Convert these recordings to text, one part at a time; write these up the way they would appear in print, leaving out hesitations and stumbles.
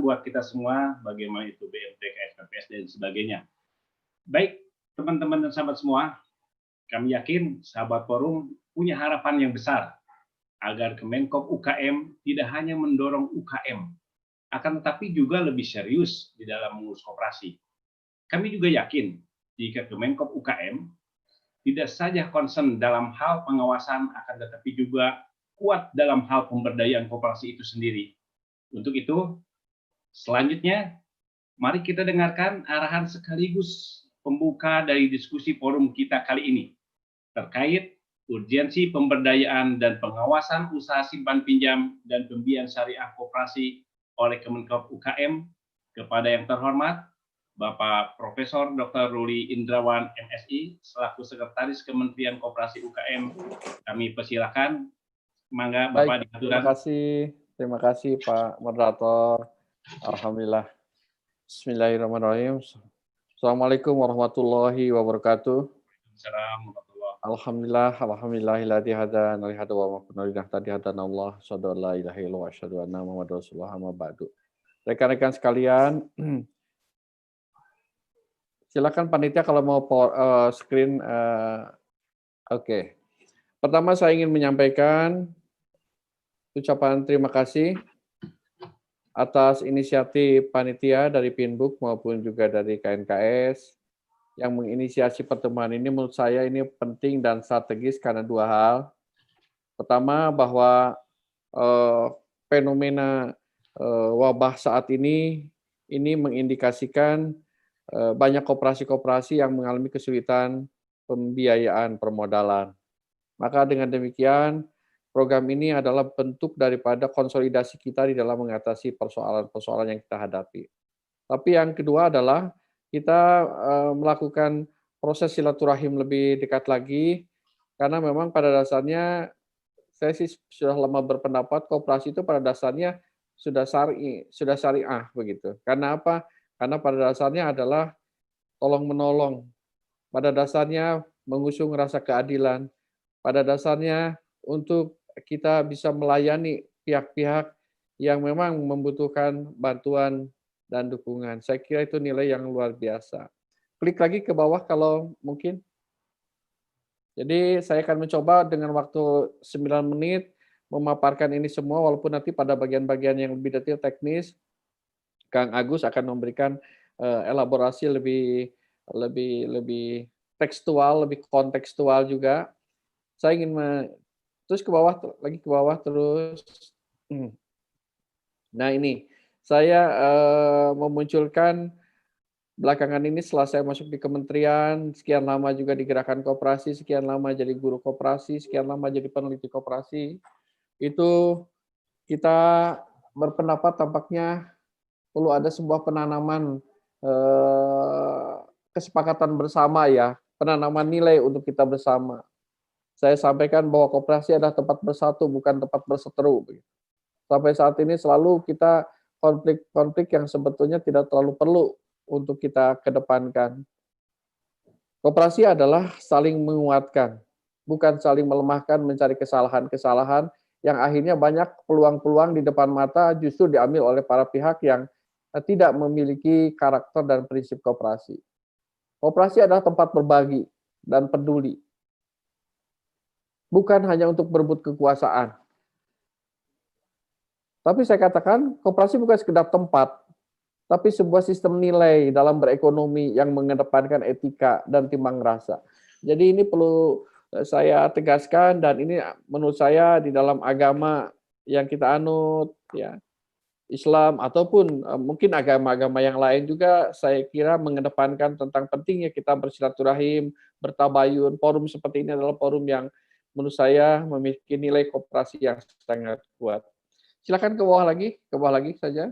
buat kita semua, bagaimana itu BMTK, SPPS, dan sebagainya. Baik, teman-teman dan sahabat semua, kami yakin sahabat forum punya harapan yang besar agar Kemenkop UKM tidak hanya mendorong UKM, akan tetapi juga lebih serius di dalam mengurus koperasi. Kami juga yakin jika Kemenkop UKM tidak saja concern dalam hal pengawasan, akan tetapi juga kuat dalam hal pemberdayaan koperasi itu sendiri. Untuk itu, selanjutnya, mari kita dengarkan arahan sekaligus pembuka dari diskusi forum kita kali ini terkait urgensi pemberdayaan dan pengawasan usaha simpan pinjam dan pembiayaan syariah koperasi oleh Kemenkop UKM kepada yang terhormat Bapak Profesor Dr. Ruli Indrawan MSI selaku Sekretaris Kementerian Koperasi UKM. Kami persilakan, mangga Bapak diaturkan. Terima kasih Pak Moderator. Alhamdulillah. Bismillahirrahmanirrahim. Assalamualaikum warahmatullahi wabarakatuh. Alhamdulillahilladzi hadana li hadza wa ma kunna linahtadiya hadana Allah. Asyhadu an la ilaha illallah wa asyhadu anna Muhammadar Rasulullah amma ba'du. Rekan-rekan sekalian, silakan panitia kalau mau screen. Oke. Pertama saya ingin menyampaikan ucapan terima kasih atas inisiatif panitia dari Pinbuk maupun juga dari KNKS yang menginisiasi pertemuan ini. Menurut saya ini penting dan strategis karena dua hal. Pertama, bahwa fenomena wabah saat ini mengindikasikan banyak koperasi-koperasi yang mengalami kesulitan pembiayaan permodalan. Maka dengan demikian, program ini adalah bentuk daripada konsolidasi kita di dalam mengatasi persoalan-persoalan yang kita hadapi. Tapi yang kedua adalah kita melakukan proses silaturahim lebih dekat lagi, karena memang pada dasarnya saya sih sudah lama berpendapat koperasi itu pada dasarnya sudah syariah begitu. Karena apa? Karena pada dasarnya adalah tolong menolong. Pada dasarnya mengusung rasa keadilan. Pada dasarnya untuk kita bisa melayani pihak-pihak yang memang membutuhkan bantuan dan dukungan. Saya kira itu nilai yang luar biasa. Klik lagi ke bawah kalau mungkin. Jadi saya akan mencoba dengan waktu 9 menit memaparkan ini semua, walaupun nanti pada bagian-bagian yang lebih detail teknis, Kang Agus akan memberikan elaborasi lebih tekstual, lebih kontekstual juga. Saya ingin terus ke bawah, lagi ke bawah terus. Nah ini, saya memunculkan belakangan ini setelah saya masuk di kementerian, sekian lama juga di gerakan koperasi, sekian lama jadi guru koperasi, sekian lama jadi peneliti koperasi, itu kita berpendapat tampaknya perlu ada sebuah penanaman kesepakatan bersama ya, penanaman nilai untuk kita bersama. Saya sampaikan bahwa koperasi adalah tempat bersatu, bukan tempat berseteru. Sampai saat ini selalu kita konflik-konflik yang sebetulnya tidak terlalu perlu untuk kita kedepankan. Koperasi adalah saling menguatkan, bukan saling melemahkan, mencari kesalahan-kesalahan yang akhirnya banyak peluang-peluang di depan mata justru diambil oleh para pihak yang tidak memiliki karakter dan prinsip koperasi. Koperasi adalah tempat berbagi dan peduli. Bukan hanya untuk berebut kekuasaan. Tapi saya katakan, koperasi bukan sekedar tempat, tapi sebuah sistem nilai dalam berekonomi yang mengedepankan etika dan timbang rasa. Jadi ini perlu saya tegaskan, dan ini menurut saya di dalam agama yang kita anut, ya, Islam ataupun mungkin agama-agama yang lain juga, saya kira mengedepankan tentang pentingnya kita bersilaturahim, bertabayun. Forum seperti ini adalah forum yang menurut saya memiliki nilai koperasi yang sangat kuat. Silakan ke bawah lagi saja.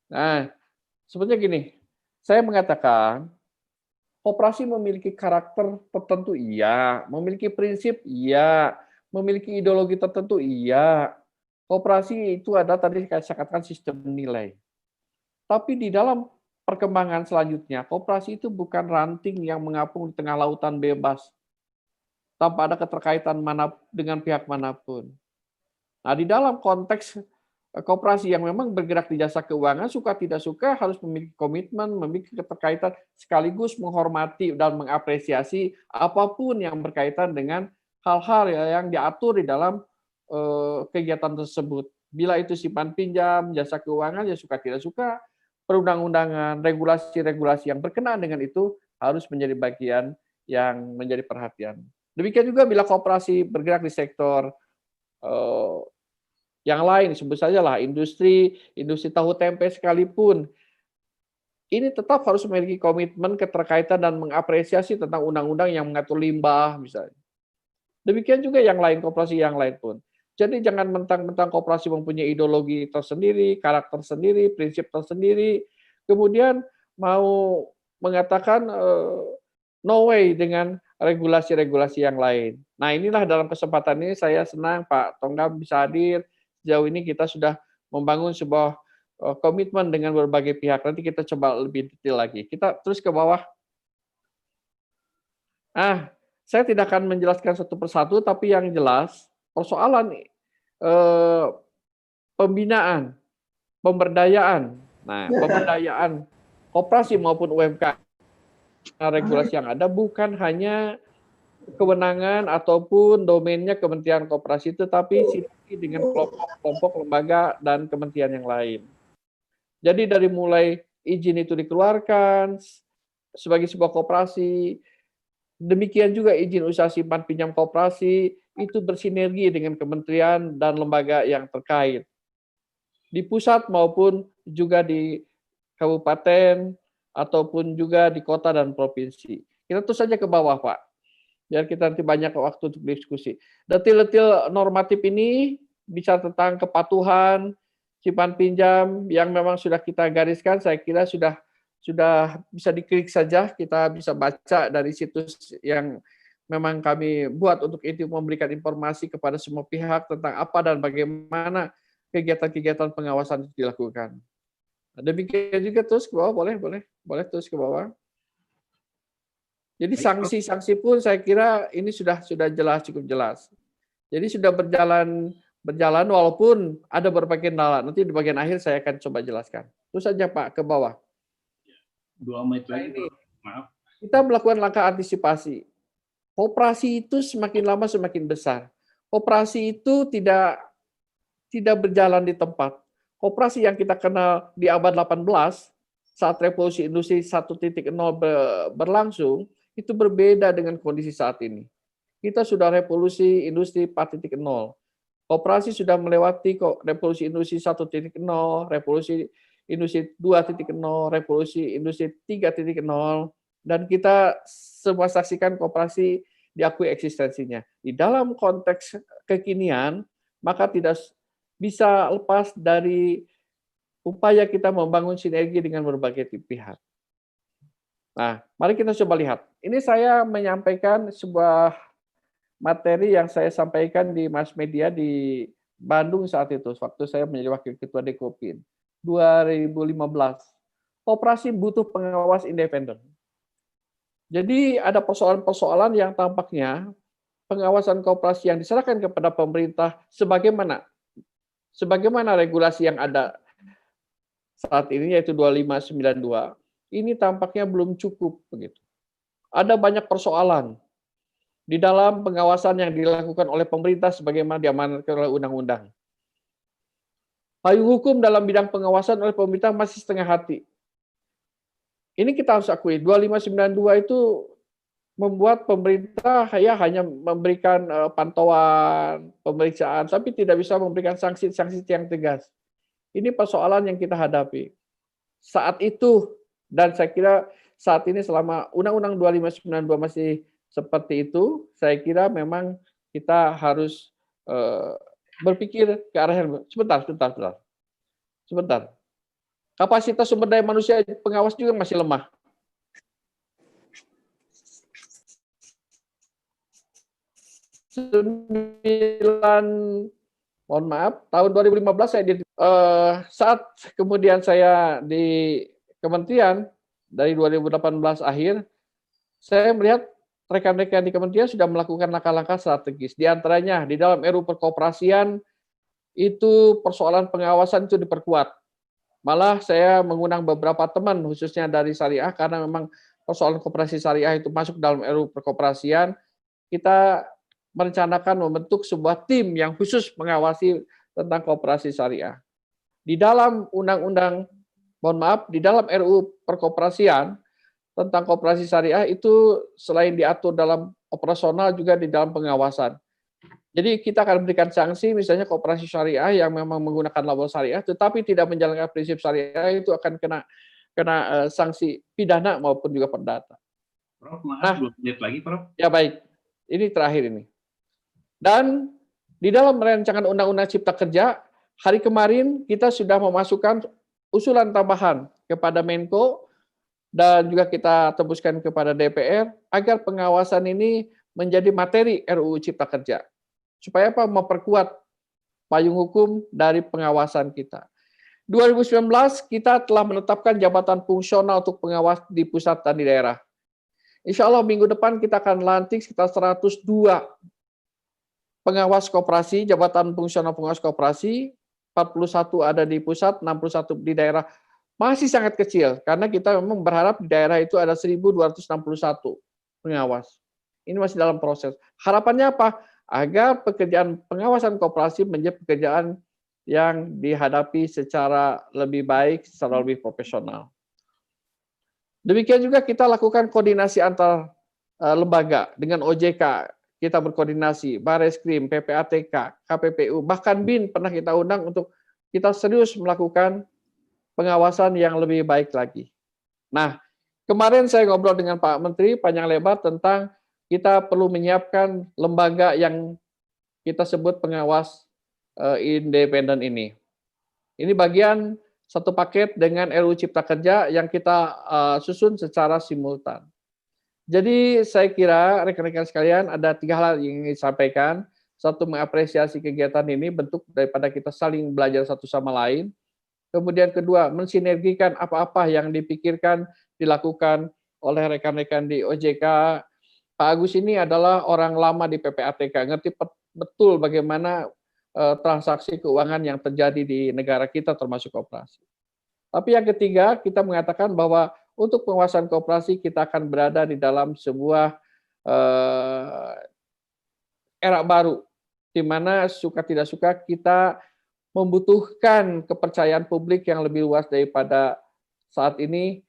Nah, sebetulnya gini, saya mengatakan koperasi memiliki karakter tertentu, iya, memiliki prinsip, iya, memiliki ideologi tertentu, iya. Koperasi itu ada tadi saya katakan sistem nilai. Tapi di dalam perkembangan selanjutnya, koperasi itu bukan ranting yang mengapung di tengah lautan bebas tanpa ada keterkaitan dengan pihak manapun. Nah, di dalam konteks koperasi yang memang bergerak di jasa keuangan, suka tidak suka harus memiliki komitmen, memiliki keterkaitan, sekaligus menghormati dan mengapresiasi apapun yang berkaitan dengan hal-hal yang diatur di dalam kegiatan tersebut. Bila itu simpan pinjam, jasa keuangan, ya suka tidak suka, perundang-undangan, regulasi-regulasi yang berkenaan dengan itu harus menjadi bagian yang menjadi perhatian. Demikian juga bila koperasi bergerak di sektor eh, yang lain, sebut saja lah industri tahu tempe sekalipun, ini tetap harus memiliki komitmen, keterkaitan, dan mengapresiasi tentang undang-undang yang mengatur limbah misalnya. Demikian juga yang lain, koperasi yang lain pun. Jadi jangan mentang-mentang koperasi mempunyai ideologi tersendiri, karakter sendiri, prinsip tersendiri, kemudian mau mengatakan no way dengan regulasi-regulasi yang lain. Nah, inilah dalam kesempatan ini saya senang Pak Tonggam bisa hadir. Sejauh ini kita sudah membangun sebuah komitmen dengan berbagai pihak. Nanti kita coba lebih detail lagi. Kita terus ke bawah. Saya tidak akan menjelaskan satu persatu, tapi yang jelas persoalan pembinaan, pemberdayaan. Nah, pemberdayaan koperasi maupun UMKM, regulasi yang ada bukan hanya kewenangan ataupun domainnya Kementerian Koperasi, tetapi sinergi dengan kelompok-kelompok lembaga dan kementerian yang lain. Jadi dari mulai izin itu dikeluarkan sebagai sebuah koperasi, demikian juga izin usaha simpan pinjam koperasi itu bersinergi dengan kementerian dan lembaga yang terkait. Di pusat maupun juga di kabupaten ataupun juga di kota dan provinsi. Kita terus saja ke bawah, Pak. Biar kita nanti banyak waktu untuk diskusi. Detil-detil normatif ini bisa tentang kepatuhan, simpan pinjam yang memang sudah kita gariskan, saya kira sudah bisa diklik saja, kita bisa baca dari situs yang memang kami buat untuk itu, memberikan informasi kepada semua pihak tentang apa dan bagaimana kegiatan-kegiatan pengawasan itu dilakukan. Demikian juga terus ke bawah, boleh terus ke bawah. Jadi sanksi-sanksi pun saya kira ini sudah jelas, cukup jelas. Jadi sudah berjalan walaupun ada berbagai kendala. Nanti di bagian akhir saya akan coba jelaskan. Terus saja Pak ke bawah. 2 menit lagi. Maaf. Kita melakukan langkah antisipasi. Koperasi itu semakin lama semakin besar. Koperasi itu tidak berjalan di tempat. Koperasi yang kita kenal di abad 18 saat revolusi industri 1.0 berlangsung, itu berbeda dengan kondisi saat ini. Kita sudah revolusi industri 4.0. Koperasi sudah melewati revolusi industri 1.0, revolusi industri 2.0, revolusi industri 3.0, dan kita semua saksikan koperasi diakui eksistensinya. Di dalam konteks kekinian, maka tidak bisa lepas dari upaya kita membangun sinergi dengan berbagai pihak. Nah, mari kita coba lihat. Ini saya menyampaikan sebuah materi yang saya sampaikan di mass media di Bandung saat itu, waktu saya menjadi wakil ketua Dekopin, 2015. Koperasi butuh pengawas independen. Jadi ada persoalan-persoalan yang tampaknya pengawasan koperasi yang diserahkan kepada pemerintah sebagaimana regulasi yang ada saat ini yaitu 2592. Ini tampaknya belum cukup begitu. Ada banyak persoalan di dalam pengawasan yang dilakukan oleh pemerintah sebagaimana diamanatkan oleh undang-undang. Payung hukum dalam bidang pengawasan oleh pemerintah masih setengah hati. Ini kita harus akui, 2592 itu membuat pemerintah hanya memberikan pantauan, pemeriksaan, tapi tidak bisa memberikan sanksi-sanksi yang tegas. Ini persoalan yang kita hadapi. Saat itu, dan saya kira saat ini selama Undang-Undang 2592 masih seperti itu, saya kira memang kita harus berpikir ke arah yang sebentar. Kapasitas sumber daya manusia pengawas juga masih lemah. Tahun 2015 saya saat kemudian saya di kementerian dari 2018 akhir, saya melihat rekan-rekan di kementerian sudah melakukan langkah-langkah strategis. Di antaranya di dalam RUU Perkoperasian itu persoalan pengawasan itu diperkuat. Malah saya mengundang beberapa teman khususnya dari syariah karena memang persoalan koperasi syariah itu masuk dalam RUU perkoperasian, kita merencanakan membentuk sebuah tim yang khusus mengawasi tentang koperasi syariah. Di dalam undang-undang, mohon maaf, di dalam RUU perkoperasian tentang koperasi syariah itu selain diatur dalam operasional juga di dalam pengawasan. Jadi kita akan berikan sanksi misalnya koperasi syariah yang memang menggunakan label syariah tetapi tidak menjalankan prinsip syariah itu akan kena sanksi pidana maupun juga perdata. Prof, maaf, Nah, 2 menit lagi, Prof. ya baik. Ini terakhir ini. Dan di dalam rancangan Undang-Undang Cipta Kerja, hari kemarin kita sudah memasukkan usulan tambahan kepada Menko dan juga kita tembuskan kepada DPR agar pengawasan ini menjadi materi RUU Cipta Kerja. Supaya apa? Memperkuat payung hukum dari pengawasan kita. 2019 kita telah menetapkan jabatan fungsional untuk pengawas di pusat dan di daerah. Insya Allah minggu depan kita akan lantik sekitar 102 pengawas koperasi, jabatan fungsional pengawas koperasi, 41 ada di pusat, 61 di daerah. Masih sangat kecil, karena kita memang berharap di daerah itu ada 1.261 pengawas. Ini masih dalam proses. Harapannya apa? Agar pekerjaan pengawasan koperasi menjadi pekerjaan yang dihadapi secara lebih baik, secara lebih profesional. Demikian juga kita lakukan koordinasi antar lembaga dengan OJK, kita berkoordinasi, Bareskrim, PPATK, KPPU, bahkan BIN pernah kita undang untuk kita serius melakukan pengawasan yang lebih baik lagi. Nah, kemarin saya ngobrol dengan Pak Menteri panjang lebar tentang kita perlu menyiapkan lembaga yang kita sebut pengawas independen ini. Ini bagian satu paket dengan RUU Cipta Kerja yang kita susun secara simultan. Jadi saya kira rekan-rekan sekalian ada 3 hal yang ingin disampaikan. Satu, mengapresiasi kegiatan ini bentuk daripada kita saling belajar satu sama lain. Kemudian kedua, mensinergikan apa-apa yang dipikirkan, dilakukan oleh rekan-rekan di OJK. Pak Agus ini adalah orang lama di PPATK, ngerti betul bagaimana transaksi keuangan yang terjadi di negara kita termasuk koperasi. Tapi yang ketiga, kita mengatakan bahwa untuk penguasaan koperasi kita akan berada di dalam sebuah era baru, di mana suka tidak suka kita membutuhkan kepercayaan publik yang lebih luas daripada saat ini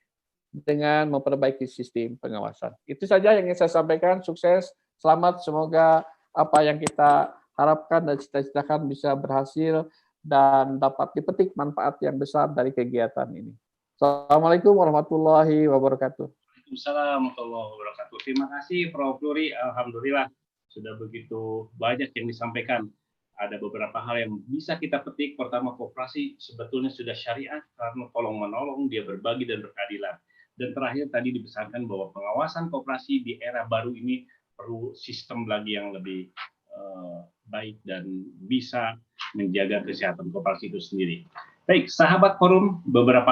dengan memperbaiki sistem pengawasan. Itu saja yang ingin saya sampaikan. Sukses, selamat, semoga apa yang kita harapkan dan cita-citakan bisa berhasil dan dapat dipetik manfaat yang besar dari kegiatan ini. Assalamualaikum warahmatullahi wabarakatuh. Waalaikumsalam warahmatullahi wabarakatuh. Terima kasih Prof. Fluri. Alhamdulillah sudah begitu banyak yang disampaikan. Ada beberapa hal yang bisa kita petik. Pertama, koperasi sebetulnya sudah syariat karena tolong menolong, dia berbagi dan berkeadilan. Dan terakhir tadi dipesankan bahwa pengawasan koperasi di era baru ini perlu sistem lagi yang lebih baik dan bisa menjaga kesehatan koperasi itu sendiri. Baik, sahabat forum, beberapa